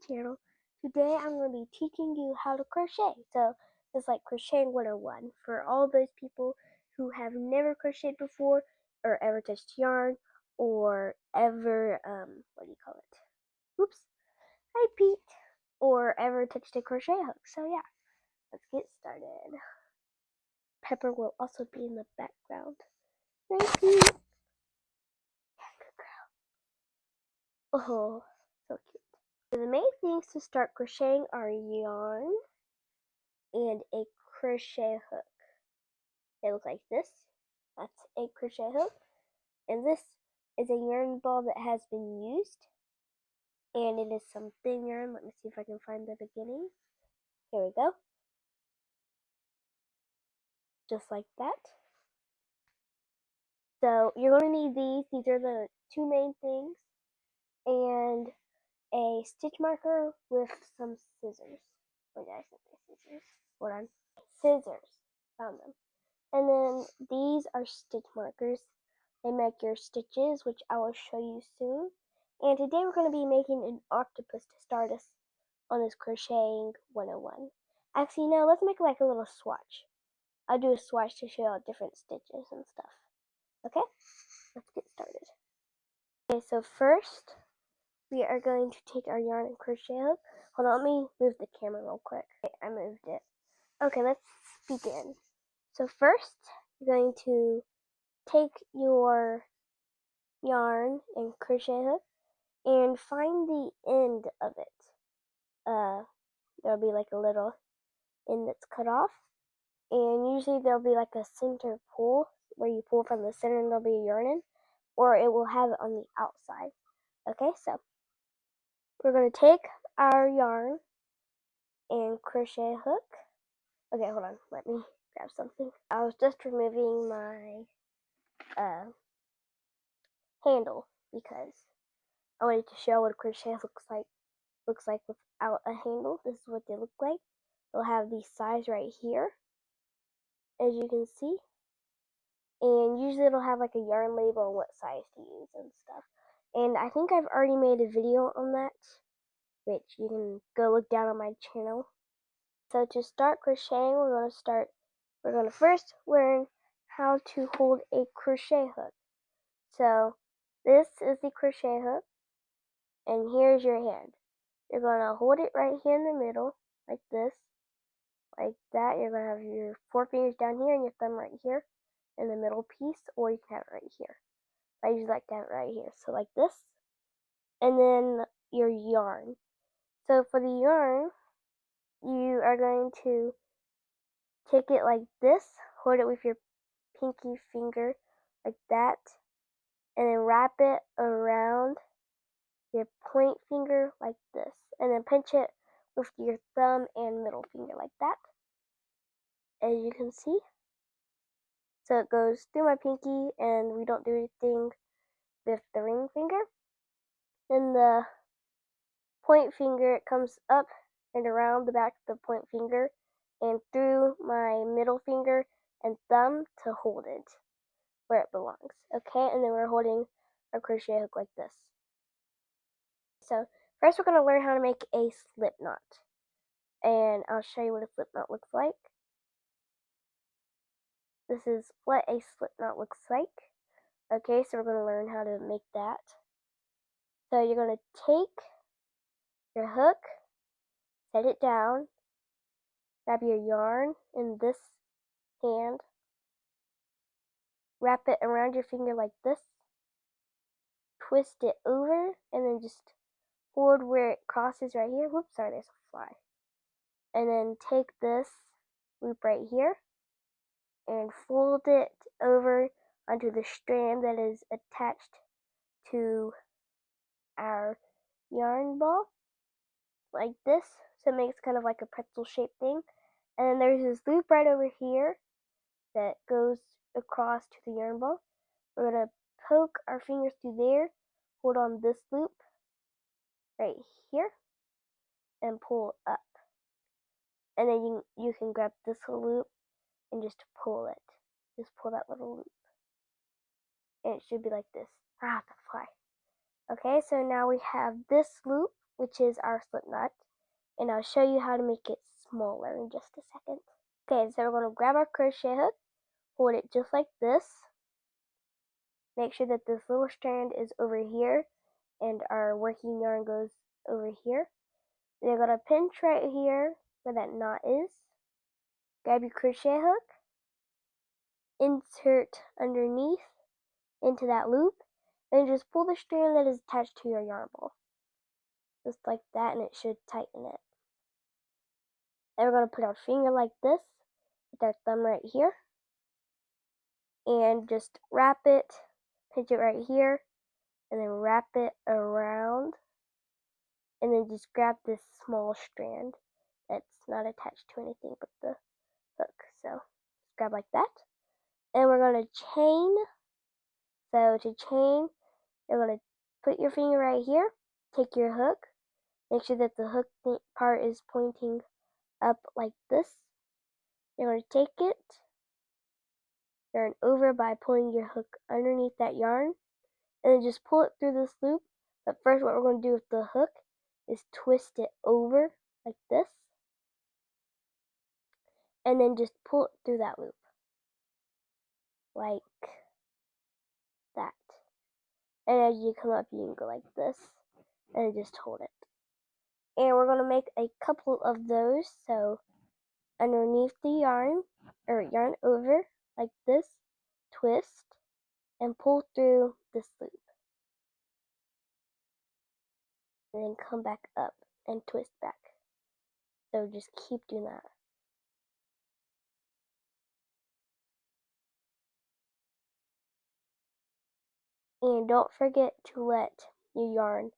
channel. Today I'm going to be teaching you how to crochet. So it's like crocheting 101 for all those people who have never crocheted before or ever touched yarn or ever, what do you call it? Oops, hi Pete. Or ever touched a crochet hook. So yeah, let's get started. Pepper will also be in the background. Thank you. Oh, so cute. So the main things to start crocheting are yarn and a crochet hook. They look like this. That's a crochet hook. And this is a yarn ball that has been used. And it is some thin yarn. Let me see if I can find the beginning. Here we go. Just like that. So you're going to need these. These are the two main things. And a stitch marker with some scissors. Where did I set my scissors? Hold on. Scissors. Found them. And then these are stitch markers. They make your stitches, which I will show you soon. And today we're going to be making an octopus to start us on this crocheting 101. Actually, no, let's make like a little swatch. I'll do a swatch to show you all different stitches and stuff. Okay, let's get started. Okay, so first we are going to take our yarn and crochet hook. Hold on, let me move the camera real quick. Okay, I moved it. Okay, let's begin. So first, you're going to take your yarn and crochet hook and find the end of it. There'll be like a little end that's cut off, and usually there'll be like a center pull where you pull from the center and there'll be a yarn in, or it will have it on the outside. Okay, so we're going to take our yarn and crochet hook. Okay, hold on, let me grab something. I was just removing my handle because I wanted to show what a crochet looks like without a handle. This is what they look like. They'll have the size right here, as you can see, and usually it'll have like a yarn label on what size to use and stuff. And I think I've already made a video on that, which you can go look down on my channel. So to start crocheting, we're going to first learn how to hold a crochet hook. So this is the crochet hook, and here's your hand. You're going to hold it right here in the middle, like this, like that. You're going to have your four fingers down here and your thumb right here in the middle piece, or you can have it right here. I usually like to have it right here, so like this. And then your yarn. So for the yarn, you are going to take it like this, hold it with your pinky finger like that, and then wrap it around your point finger like this, and then pinch it with your thumb and middle finger like that, as you can see. So it goes through my pinky, and we don't do anything with the ring finger. Then the point finger, it comes up and around the back of the point finger and through my middle finger and thumb to hold it where it belongs. Okay, and then we're holding our crochet hook like this. So first we're going to learn how to make a slip knot, and I'll show you what a slip knot looks like. This is what a slip knot looks like. Okay, so we're going to learn how to make that. So you're going to take your hook, set it down, grab your yarn in this hand, wrap it around your finger like this, twist it over, and then just hold where it crosses right here. Whoops, sorry, there's a fly. And then take this loop right here and fold it over onto the strand that is attached to our yarn ball like this, so it makes kind of like a pretzel shaped thing. And then there's this loop right over here that goes across to the yarn ball. We're going to poke our fingers through there, hold on this loop right here, and pull up. And then you can grab this loop and just pull it. Just pull that little loop. And it should be like this. Ah, the fly. Okay, so now we have this loop, which is our slip knot, and I'll show you how to make it smaller in just a second. Okay, so we're going to grab our crochet hook, hold it just like this. Make sure that this little strand is over here and our working yarn goes over here. Then you're going to pinch right here where that knot is. Grab your crochet hook, insert underneath into that loop, and just pull the strand that is attached to your yarn ball. Just like that, and it should tighten it. And we're going to put our finger like this with our thumb right here and just wrap it, pinch it right here, and then wrap it around, and then just grab this small strand that's not attached to anything but the hook. So just grab like that, and we're going to chain. So to chain, you're going to put your finger right here, take your hook, make sure that the hook part is pointing up like this. You're going to take it, yarn over by pulling your hook underneath that yarn, and then just pull it through this loop. But first, what we're going to do with the hook is twist it over like this, and then just pull it through that loop like that. And as you come up, you can go like this and just hold it. And we're going to make a couple of those. So underneath the yarn, or yarn over like this, twist and pull through this loop, and then come back up and twist back. So just keep doing that. And don't forget to let your yarn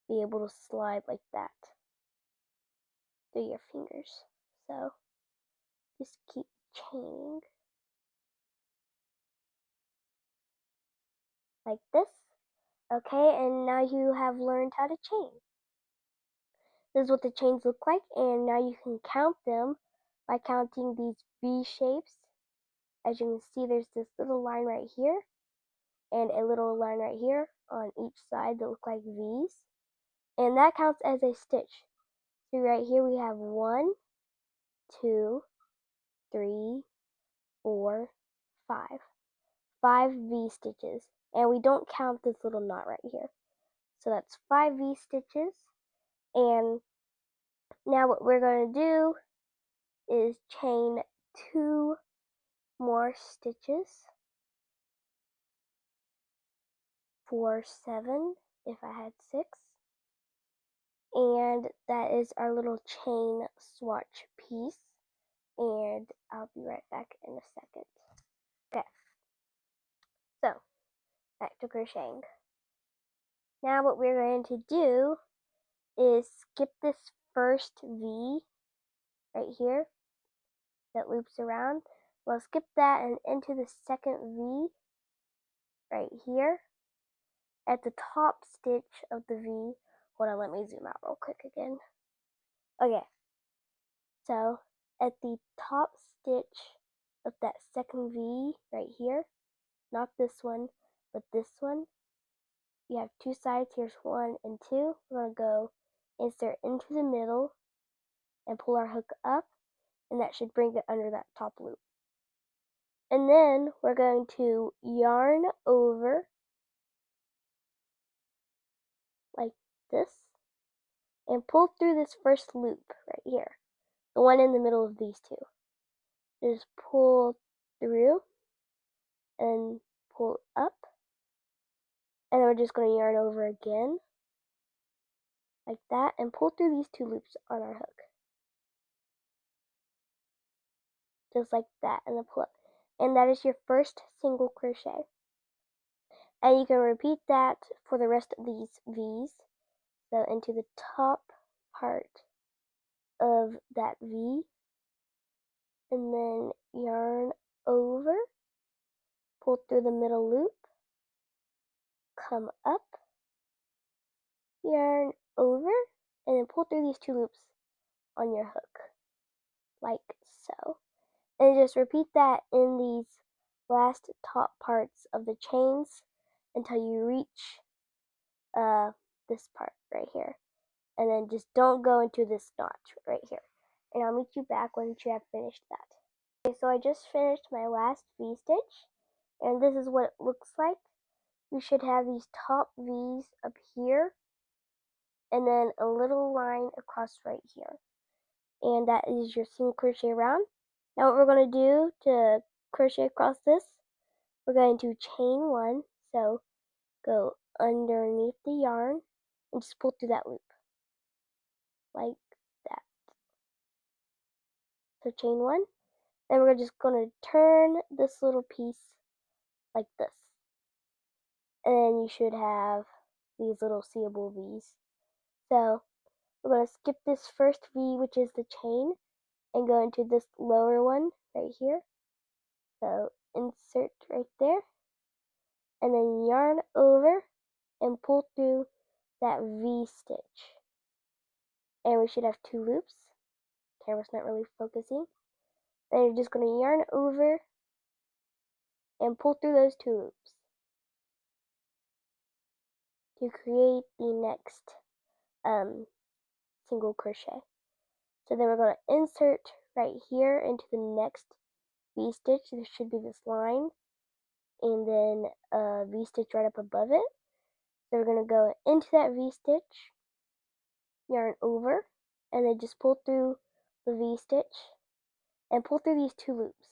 be able to slide like that through your fingers. So just keep chaining like this. Okay, and now you have learned how to chain. This is what the chains look like, and now you can count them by counting these V shapes. As you can see, there's this little line right here and a little line right here on each side that look like V's, and that counts as a stitch. So right here we have 1, 2, 3, 4, 5. 5 V stitches, and we don't count this little knot right here. So that's 5 V stitches. And now what we're going to do is chain 2 more stitches for 7 if I had 6. And that is our little chain swatch piece. And I'll be right back in a second. Okay, so back to crocheting. Now what we're going to do is skip this first V right here that loops around. We'll skip that and into the second V right here at the top stitch of the V. Hold on, let me zoom out real quick again. Okay, so at the top stitch of that second V right here, not this one, but this one, you have 2 sides. Here's 1 and 2. We're going to go insert into the middle and pull our hook up, and that should bring it under that top loop. And then we're going to yarn over like this and pull through this first loop right here, the one in the middle of these two. Just pull through and pull up, and then we're just going to yarn over again like that and pull through these 2 loops on our hook, just like that, and then pull up. And that is your first single crochet. And you can repeat that for the rest of these V's. So into the top part of that V, and then yarn over, pull through the middle loop, come up, yarn over, and then pull through these 2 loops on your hook, like so. And just repeat that in these last top parts of the chains until you reach this part right here. and then just don't go into this notch right here. And I'll meet you back once you have finished that. Okay, so I just finished my last V-stitch, and this is what it looks like. You should have these top V's up here, and then a little line across right here. And that is your single crochet round. Now what we're going to do to crochet across this, we're going to chain one, so go underneath the yarn and just pull through that loop like that. So chain one, then we're just going to turn this little piece like this, and then you should have these little seeable V's. So we're going to skip this first V, which is the chain, and go into this lower one right here. So insert right there, and then yarn over and pull through that V stitch. And we should have 2 loops. Camera's not really focusing. Then you're just going to yarn over and pull through those 2 loops to create the next single crochet. So then we're going to insert right here into the next V stitch. There should be this line, and then a V stitch right up above it. So we're going to go into that V stitch, yarn over, and then just pull through the V stitch and pull through these 2 loops.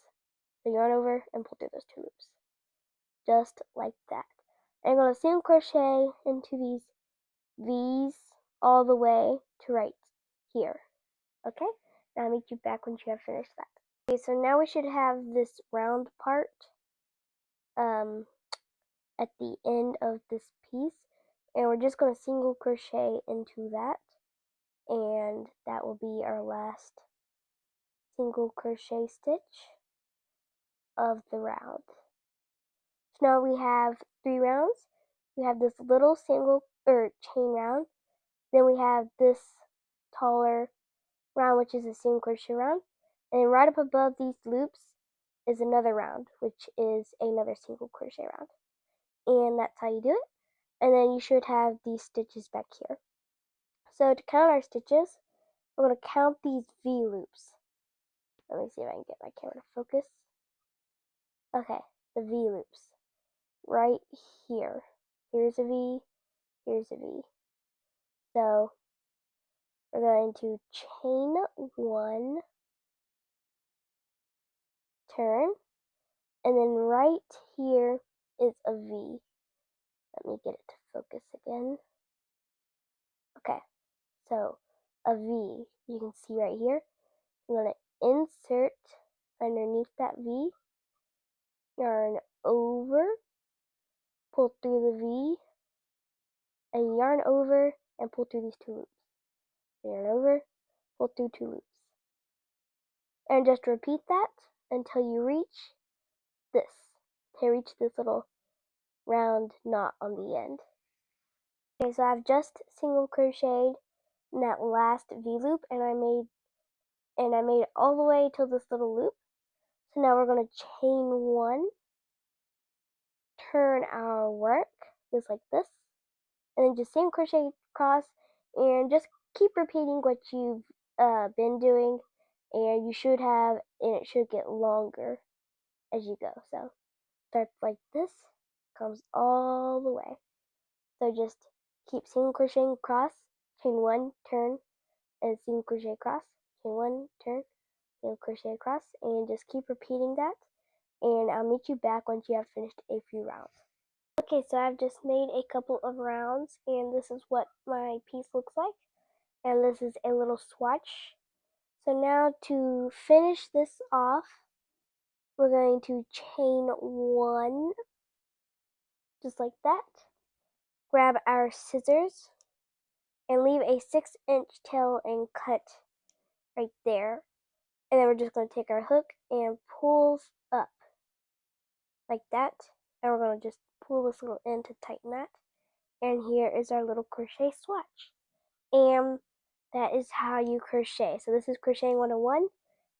So yarn over and pull through those 2 loops, just like that. And I'm going to single crochet into these V's all the way to right here. Okay, now I'll meet you back once you have finished that. Okay, so now we should have this round part at the end of this piece, and we're just going to single crochet into that, and that will be our last single crochet stitch of the round. So now we have 3 rounds. We have this little single or chain round, then we have this taller round, which is a single crochet round, and right up above these loops is another round, which is another single crochet round. And that's how you do it. And then you should have these stitches back here. So to count our stitches, we're going to count these V loops. Let me see if I can get my camera to focus. Okay, the V loops. Right here. Here's a V, here's a V. So we're going to chain one, turn, and then right here is a V. Let me get it to focus again. Okay, so a V, you can see right here. I'm going to insert underneath that V, yarn over, pull through the V, and yarn over and pull through these 2 loops. Yarn over, pull through 2 loops. And just repeat that until you reach this, to reach this little round knot on the end. Okay, so I've just single crocheted in that last V loop, and I made it all the way till this little loop. So now we're going to chain one, turn our work just like this, and then just single crochet across, and just keep repeating what you've been doing, and it should get longer as you go. So starts like this, comes all the way. So just keep single crocheting across, chain one, turn, and single crochet across, chain one, turn, single crochet across, and just keep repeating that. And I'll meet you back once you have finished a few rounds. Okay, so I've just made a couple of rounds, and this is what my piece looks like. And this is a little swatch. So now to finish this off, we're going to chain one, just like that. Grab our scissors and leave a 6-inch tail and cut right there. And then we're just going to take our hook and pull up like that. And we're going to just pull this little end to tighten that. And here is our little crochet swatch. And that is how you crochet. So this is Crocheting 101,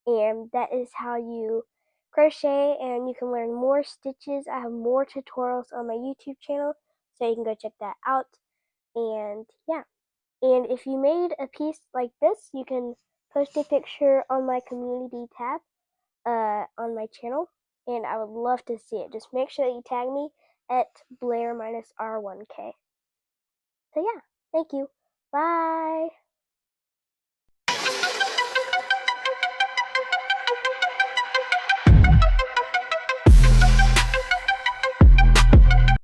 and that is how you crochet, and you can learn more stitches. I have more tutorials on my YouTube channel, so you can go check that out. And yeah. And if you made a piece like this, you can post a picture on my community tab on my channel, and I would love to see it. Just make sure that you tag me at Blair R1K. So yeah, thank you. Bye.